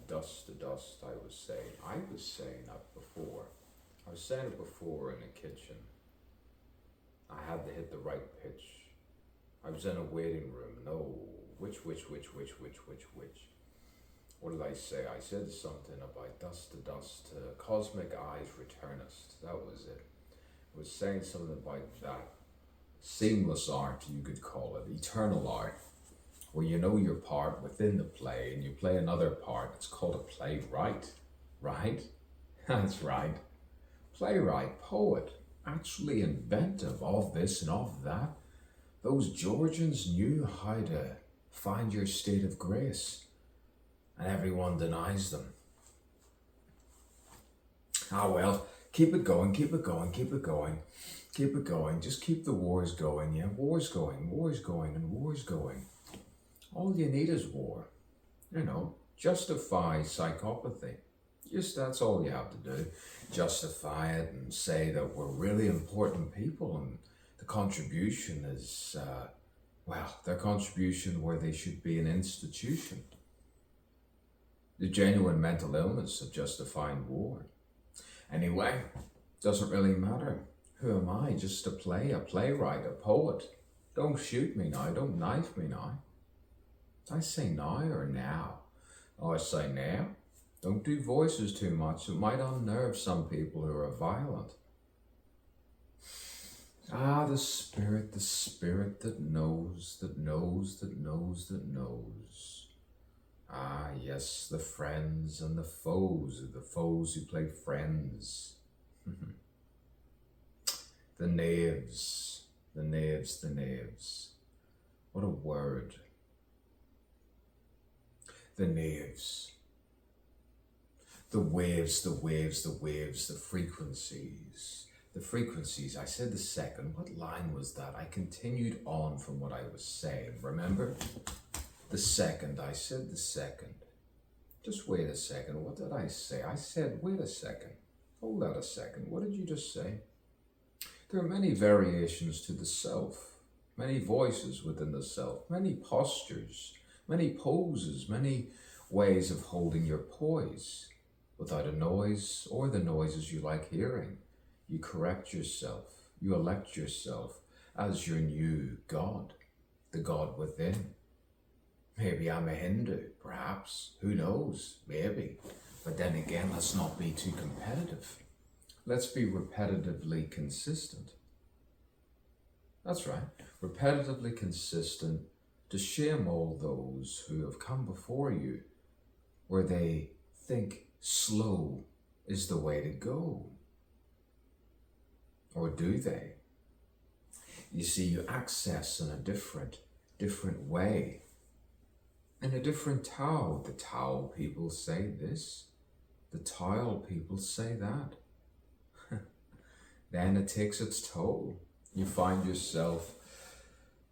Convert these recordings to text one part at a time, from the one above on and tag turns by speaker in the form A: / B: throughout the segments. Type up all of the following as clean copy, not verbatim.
A: dust to dust, I was saying that before. I was saying it before in the kitchen. I had to hit the right pitch. I was in a waiting room. No, which? What did I say? I said something about dust to dust, cosmic eyes returnest. That was it. I was saying something about that. Seamless art, you could call it, eternal art, where you know your part within the play and you play another part. It's called a playwright, right? That's right. Playwright, poet, actually inventive of this and of that. Those Georgians knew how to find your state of grace, and everyone denies them. Ah well, keep it going, keep it going, keep it going. Keep it going, just keep the wars going, yeah? War's going, and war's going. All you need is war. You know, justify psychopathy. Just that's all you have to do. Justify it and say that we're really important people and the contribution is, their contribution where they should be an institution. The genuine mental illness of justifying war. Anyway, doesn't really matter. Who am I? Just a playwright, a poet. Don't shoot me now, don't knife me now. I say now or now? Oh, I say now. Don't do voices too much, it might unnerve some people who are violent. Ah, the spirit that knows, that knows, that knows, that knows. Ah, yes, the friends and the foes who play friends. The knaves. What a word. The knaves. The waves, the frequencies. The frequencies, I said the second. What line was that? I continued on from what I was saying, remember? The second, I said the second. Just wait a second, what did I say? I said, wait a second. Hold that a second, what did you just say? There are many variations to the self, many voices within the self, many postures, many poses, many ways of holding your poise without a noise or the noises you like hearing. You correct yourself, you elect yourself as your new God, the God within. Maybe I'm a Hindu, perhaps, who knows, maybe. But then again, let's not be too competitive. Let's be repetitively consistent. That's right, repetitively consistent to shame all those who have come before you, where they think slow is the way to go. Or do they? You see, you access in a different way. In a different Tao. The Tao people say this, the Tao people say that. Then it takes its toll. You find yourself,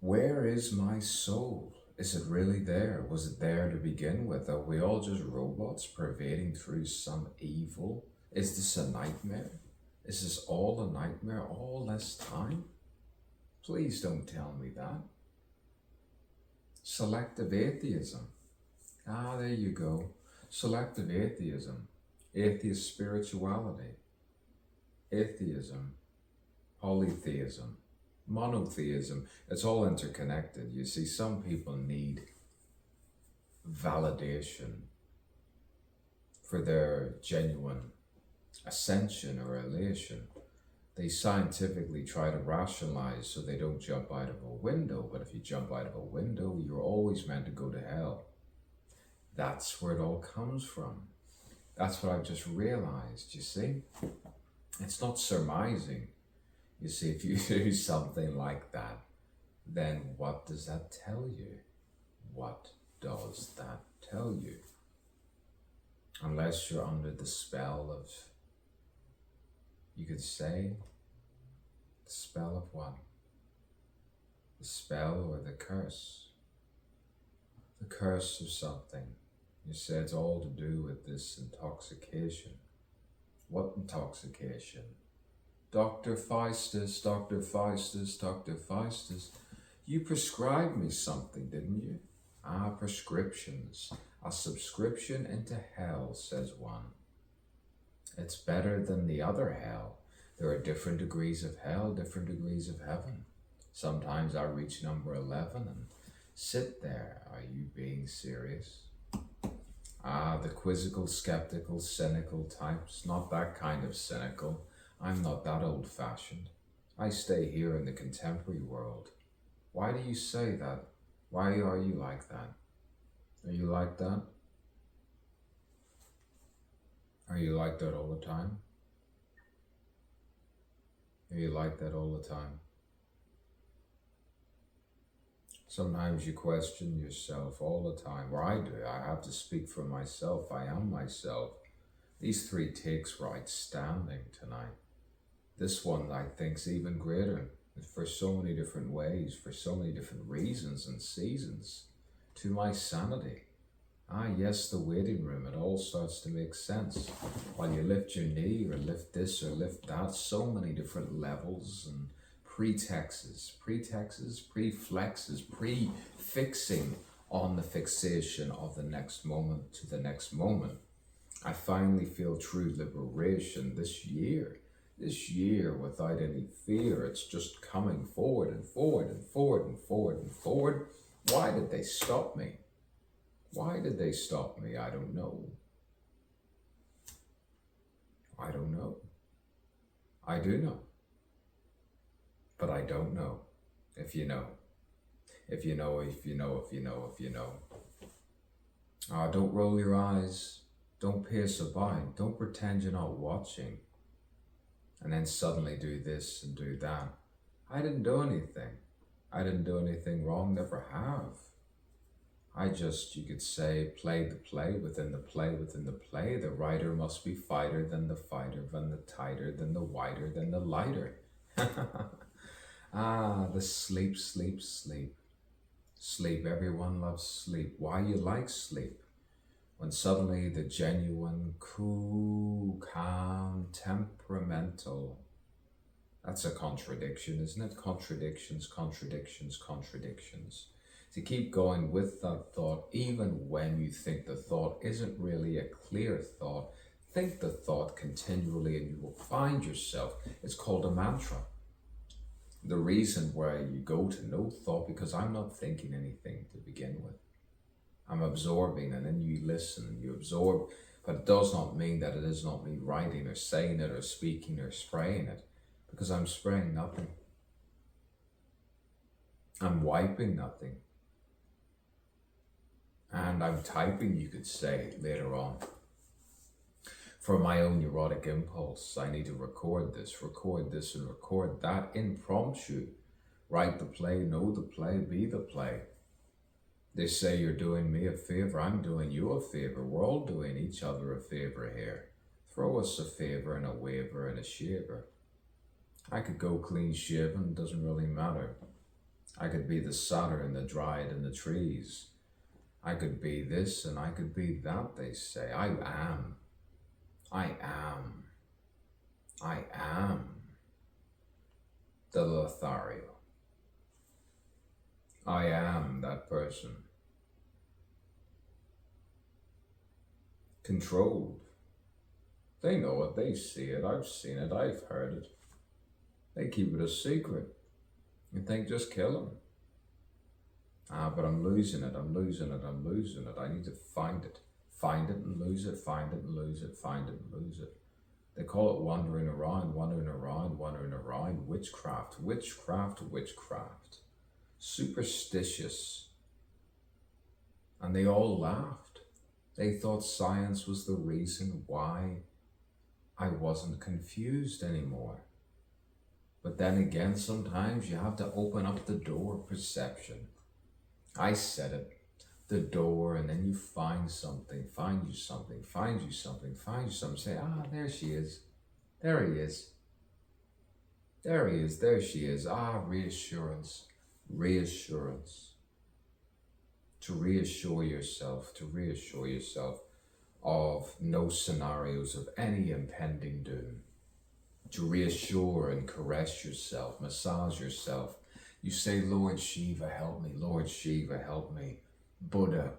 A: where is my soul? Is it really there? Was it there to begin with? Are we all just robots pervading through some evil? Is this a nightmare? Is this all a nightmare? All this time? Please don't tell me that. Selective atheism. Ah, there you go. Selective atheism. Atheist spirituality. Atheism. Polytheism. Monotheism. It's all interconnected. You see, some people need validation for their genuine ascension or elation. They scientifically try to rationalize so they don't jump out of a window, but if you jump out of a window, you're always meant to go to hell. That's where it all comes from. That's what I've just realized, you see? It's not surmising. You see, if you do something like that, then what does that tell you? What does that tell you? Unless you're under the spell of, you could say, the spell of what? The spell or the curse? The curse of something. You say it's all to do with this intoxication. What intoxication? Dr. Faustus, Dr. Faustus, Dr. Faustus, you prescribed me something, didn't you? Ah, prescriptions. A subscription into hell, says one. It's better than the other hell. There are different degrees of hell, different degrees of heaven. Sometimes I reach number 11 and sit there. Are you being serious? Ah, the quizzical, skeptical, cynical types. Not that kind of cynical. I'm not that old-fashioned. I stay here in the contemporary world. Why do you say that? Why are you like that? Are you like that? Are you like that all the time? Are you like that all the time? Sometimes you question yourself all the time, or I do. I have to speak for myself. I am myself. These 3 takes were outstanding tonight. This one, I think, is even greater for so many different ways, for so many different reasons and seasons. To my sanity. Ah, yes, the waiting room, it all starts to make sense. While you lift your knee or lift this or lift that, so many different levels and pretexts, preflexes, prefixing on the fixation of the next moment to the next moment. I finally feel true liberation this year without any fear. It's just coming forward and forward and forward and forward and forward. Why did they stop me? Why did they stop me? I don't know. I don't know. I do know. But I don't know. If you know. If you know, if you know, if you know, if you know. Don't roll your eyes. Don't pace about. Don't pretend you're not watching. And then suddenly do this and do that. I didn't do anything. I didn't do anything wrong, never have. I just, you could say, played the play within the play within the play. The writer must be fighter than the fighter, than the tighter, than the wider, than the lighter. Ah, the sleep, sleep, sleep. Sleep, everyone loves sleep. Why you like sleep? When suddenly the genuine, cool, calm, temperamental, that's a contradiction, isn't it? Contradictions, contradictions, contradictions. To keep going with that thought, even when you think the thought isn't really a clear thought, think the thought continually and you will find yourself. It's called a mantra. The reason why you go to no thought, because I'm not thinking anything to begin with. I'm absorbing, and then you listen and you absorb, but it does not mean that it is not me writing or saying it or speaking or spraying it, because I'm spraying nothing. I'm wiping nothing. And I'm typing, you could say, later on. For my own neurotic impulse, I need to record this and record that impromptu. Write the play, know the play, be the play. They say you're doing me a favor, I'm doing you a favor. We're all doing each other a favor here. Throw us a favor and a waiver and a shaver. I could go clean shaven, doesn't really matter. I could be the Saturn, the Dryad and the trees. I could be this and I could be that, they say. I am. The Lothario. I am that person. Controlled. They know it, they see it, I've seen it, I've heard it. They keep it a secret. You think just kill them. But I'm losing it. I need to find it. Find it and lose it, find it and lose it, find it and lose it. They call it wandering around. Witchcraft. Superstitious. And they all laughed. They thought science was the reason why I wasn't confused anymore. But then again, sometimes you have to open up the door of perception. I said it, the door, and then you find something, find you something, say, there she is, there he is, there she is, reassurance. To reassure yourself of no scenarios of any impending doom. To reassure and caress yourself, massage yourself. You say, Lord Shiva, help me. Lord Shiva, help me. Buddha,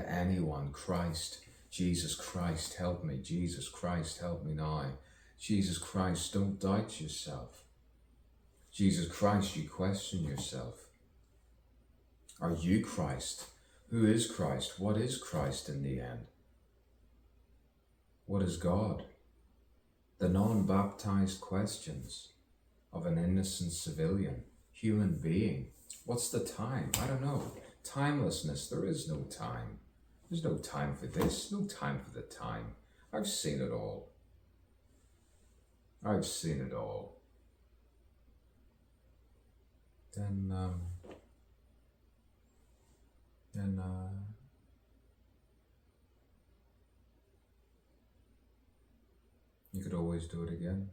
A: anyone, Christ, Jesus Christ, help me, Jesus Christ, help me now. Jesus Christ, don't doubt yourself. Jesus Christ, you question yourself. Are you Christ? Who is Christ? What is Christ in the end? What is God? The non-baptized questions of an innocent civilian, human being. What's the time? I don't know. Timelessness. There is no time. There's no time for this, no time for the time. I've seen it all. I've seen it all. Then you could always do it again.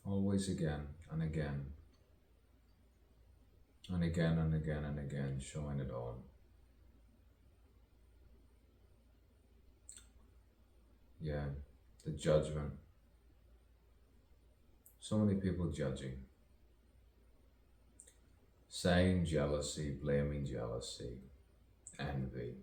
A: Always again and again. And again and again and again, showing it on. Yeah, the judgment. So many people judging. Saying jealousy, blaming jealousy, envy.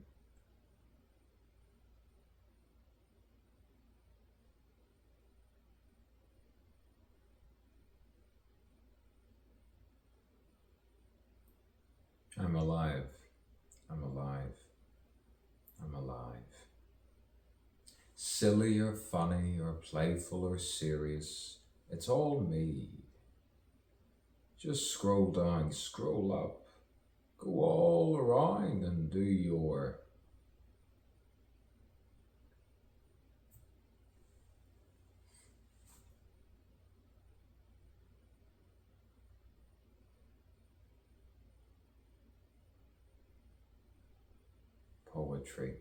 A: I'm alive. I'm alive. I'm alive. Silly or funny or playful or serious, it's all me. Just scroll down, scroll up, go all around and do your poetry,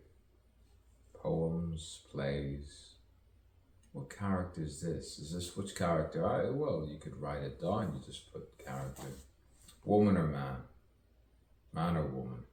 A: poems, plays. What character is this? Is this which character? Well, you could write it down. You just put character. Woman or man? Man or woman?